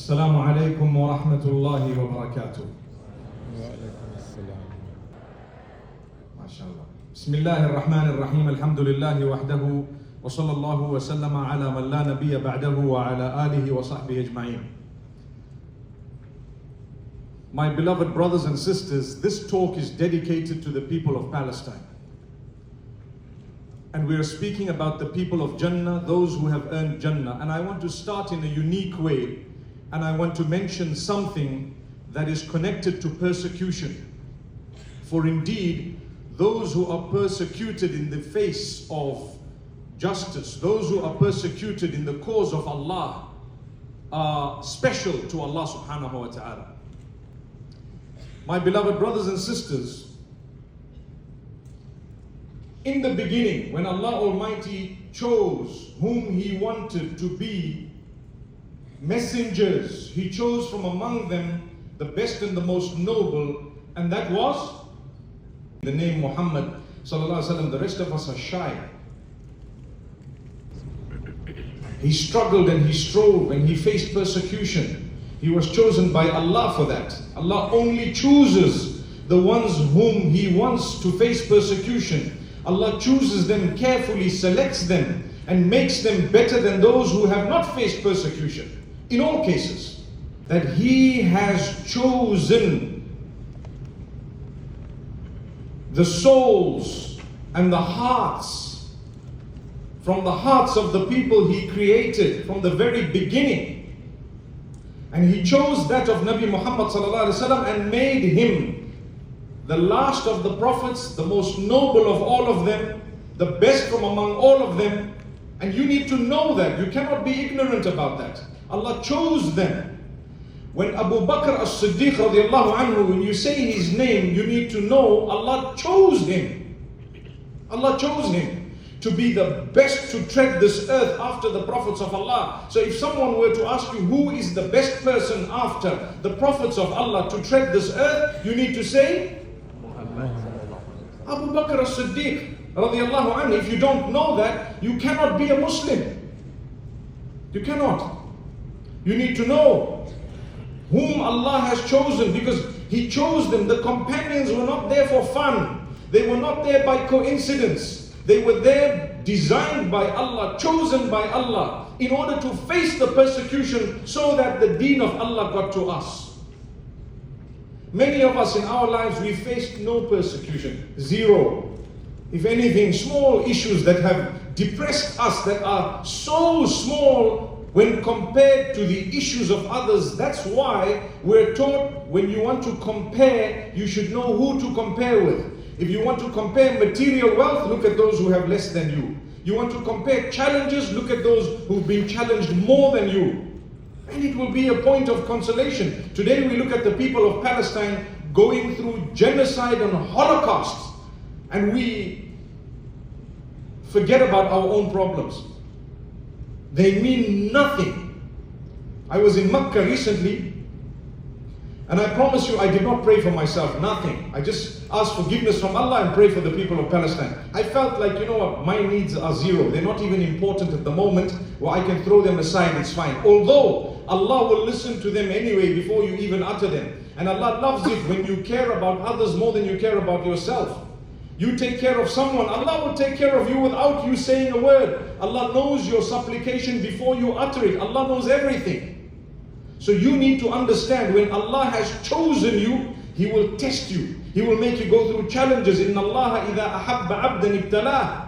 السلام عليكم ورحمة الله وبركاته. وعليكم السلام. ما شاء الله. بسم الله الرحمن الرحيم. الحمد لله وحده وصلى الله وسلم على من لا نبي بعده وعلى آله وصحبه أجمعين. My beloved brothers and sisters, this talk is dedicated to the people of Palestine. And we are speaking about the people of Jannah, those who have earned Jannah. And I want to start in a unique way. And I want to mention something that is connected to persecution. For indeed, those who are persecuted in the face of justice, those who are persecuted in the cause of Allah, are special to Allah subhanahu wa ta'ala. My beloved brothers and sisters, in the beginning, when Allah Almighty chose whom He wanted to be messengers, He chose from among them the best and the most noble, and that was the name Muhammad sallallahu alaihi wasallam. The rest of us are shy. He struggled and he strove and he faced persecution. He was chosen by Allah for that. Allah only chooses the ones whom He wants to face persecution. Allah chooses them carefully, selects them, and makes them better than those who have not faced persecution. In all cases, that He has chosen the souls and the hearts from the hearts of the people He created from the very beginning. And He chose that of Nabi Muhammad sallallahu alaihi wasallam and made him the last of the prophets, the most noble of all of them, the best from among all of them. And you need to know that. You cannot be ignorant about that. Allah chose them. When Abu Bakr as-Siddiq radiallahu anhu, when you say his name, you need to know Allah chose him. Allah chose him to be the best to tread this earth after the prophets of Allah. So if someone were to ask you who is the best person after the prophets of Allah to tread this earth, you need to say Abu Bakr as-Siddiq radiallahu anhu. If you don't know that, you cannot be a Muslim. You cannot. You need to know whom Allah has chosen, because He chose them. The companions were not there for fun. They were not there by coincidence. They were there designed by Allah, chosen by Allah, in order to face the persecution so that the deen of Allah got to us. Many of us in our lives, we faced no persecution, zero. If anything, small issues that have depressed us, that are so small when compared to the issues of others. That's why we're taught when you want to compare, you should know who to compare with. If you want to compare material wealth, look at those who have less than you. You want to compare challenges, look at those who've been challenged more than you. And it will be a point of consolation. Today we look at the people of Palestine going through genocide and Holocaust, and we forget about our own problems. They mean nothing. I was in Mecca recently, and I promise you I did not pray for myself, nothing. I just asked forgiveness from Allah and pray for the people of Palestine. I felt like, you know what, my needs are zero. They're not even important at the moment, where I can throw them aside, it's fine. Although Allah will listen to them anyway before you even utter them. And Allah loves it when you care about others more than you care about yourself. You take care of someone, Allah will take care of you without you saying a word. Allah knows your supplication before you utter it. Allah knows everything. So you need to understand, when Allah has chosen you, He will test you. He will make you go through challenges. Inna Allah idha ahabba abdan ibtalah.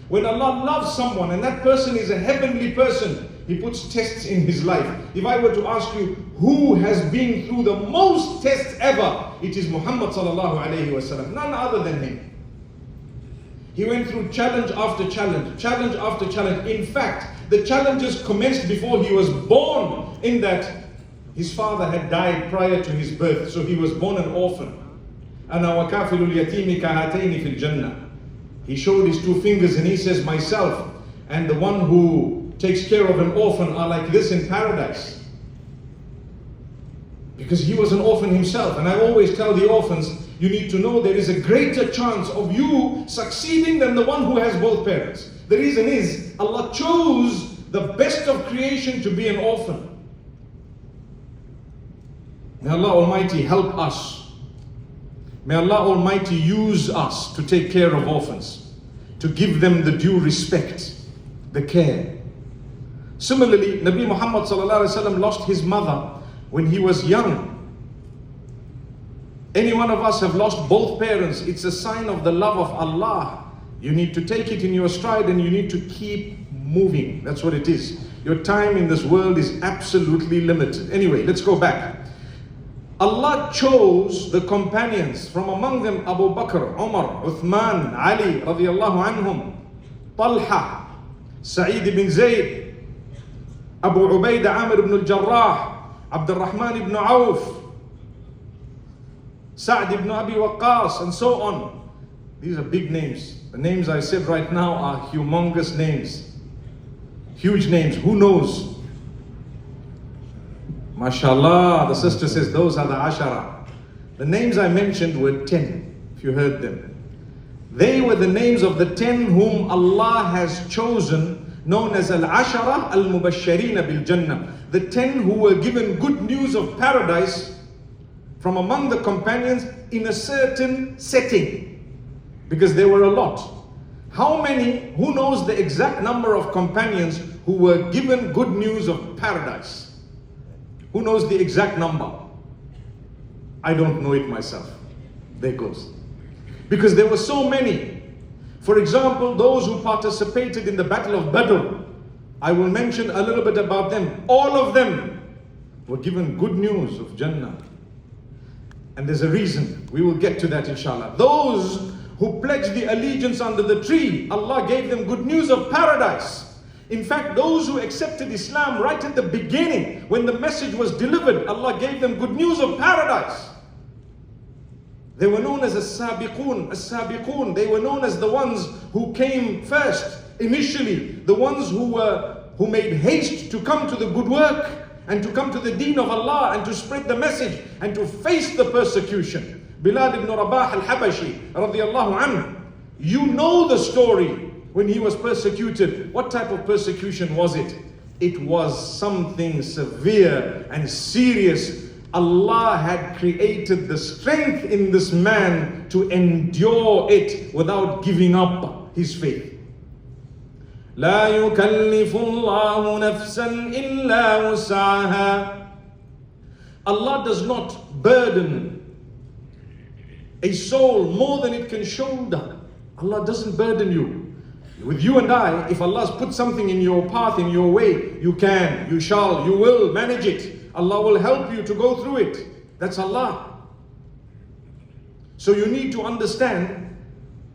When Allah loves someone and that person is a heavenly person, He puts tests in his life. If I were to ask you who has been through the most tests ever, it is Muhammad sallallahu alayhi wasallam, none other than him. He went through challenge after challenge, challenge after challenge. In fact, the challenges commenced before he was born, in that his father had died prior to his birth, so he was born an orphan. أَنَا وَكَافِلُ الْيَتِيمِ كَهَاتَيْنِ فِي الْجَنَّةِ. He showed his two fingers and he says, myself and the one who takes care of an orphan are like this in paradise. Because he was an orphan himself. And I always tell the orphans, you need to know there is a greater chance of you succeeding than the one who has both parents. The reason is, Allah chose the best of creation to be an orphan. May Allah Almighty help us. May Allah Almighty use us to take care of orphans, to give them the due respect, the care. Similarly, Nabi Muhammad ﷺ lost his mother when he was young. Any one of us have lost both parents. It's a sign of the love of Allah. You need to take it in your stride and you need to keep moving. That's what it is. Your time in this world is absolutely limited. Anyway, let's go back. Allah chose the companions, from among them Abu Bakr, Umar, Uthman, Ali radiyallahu anhum, Talha, Sa'id ibn Zayd, Abu Ubaidah Amir ibn al-Jarrah, Abdul Rahman ibn Auf, Sa'd ibn Abi Waqqas, and so on. These are big names. The names I said right now are humongous names. Huge names. Who knows? MashaAllah, the sister says those are the Ashara. The names I mentioned were 10, if you heard them. They were the names of the 10 whom Allah has chosen, known as Al-Ashara Al-Mubashsharina Bil-Jannah. The 10 who were given good news of paradise from among the companions in a certain setting. Because there were a lot. How many, who knows the exact number of companions who were given good news of paradise? Who knows the exact number? I don't know it myself. There goes. Because there were so many. For example, those who participated in the Battle of Badr, I will mention a little bit about them. All of them were given good news of Jannah. And there's a reason. We will get to that inshallah. Those who pledged the allegiance under the tree, Allah gave them good news of paradise. In fact, those who accepted Islam right at the beginning, when the message was delivered, Allah gave them good news of paradise. They were known as as-sabiqun, as-sabiqun. They were known as the ones who came first, initially, the ones who made haste to come to the good work and to come to the deen of Allah and to spread the message and to face the persecution. Bilal ibn Rabah al-Habashi radiyallahu anhu. You know the story when he was persecuted. What type of persecution was it? It was something severe and serious. Allah had created the strength in this man to endure it without giving up his faith. لا يكلف الله نفسا إلا وسعها. Allah does not burden a soul more than it can shoulder. Allah doesn't burden you. With you and I, if Allah has put something in your path, in your way, you can, you shall, you will manage it. Allah will help you to go through it. That's Allah. So you need to understand,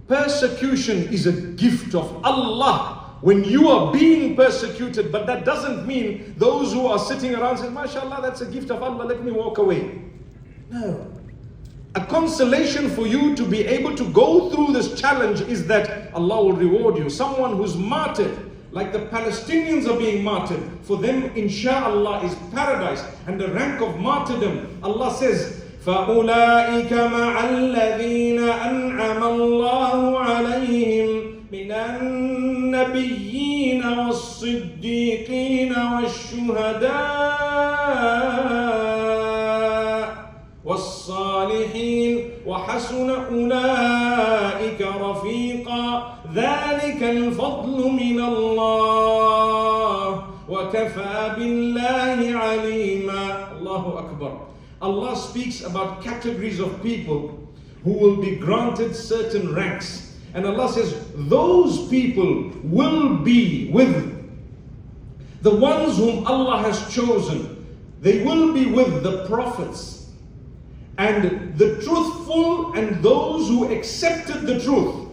persecution is a gift of Allah. When you are being persecuted, but that doesn't mean those who are sitting around saying, MashaAllah, that's a gift of Allah, let me walk away. No. A consolation for you to be able to go through this challenge is that Allah will reward you. Someone who's martyred, like the Palestinians are being martyred, for them insha'Allah is paradise and the rank of martyrdom. Allah says, فَأُولَٰئِكَ مَعَ الَّذِينَ أَنْعَمَ اللَّهُ عَلَيْهِمْ مِنَ النَّبِيِّينَ وَالصِّدِّيقِينَ وَالشُّهَدَاءِ وَالصَّالِحِينَ وَحَسُنَ أُولَٰئِكَ رَفِيقًا ذَلِكَ الْفَضْلُ مِنَ اللَّهِ وَكَفَى بِاللَّهِ عَلِيمًا. Allahu Akbar. Allah speaks about categories of people who will be granted certain ranks. And Allah says, those people will be with the ones whom Allah has chosen. They will be with the prophets and the truthful and those who accepted the truth.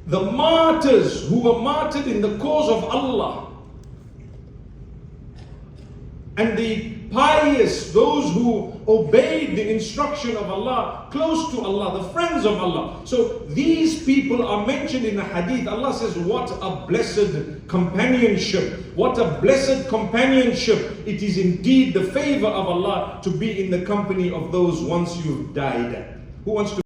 The martyrs who were martyred in the cause of Allah. And the pious, those who obeyed the instruction of Allah, close to Allah, the friends of Allah. So these people are mentioned in the hadith. Allah says, what a blessed companionship. What a blessed companionship. It is indeed the favor of Allah to be in the company of those once you've died. Who wants to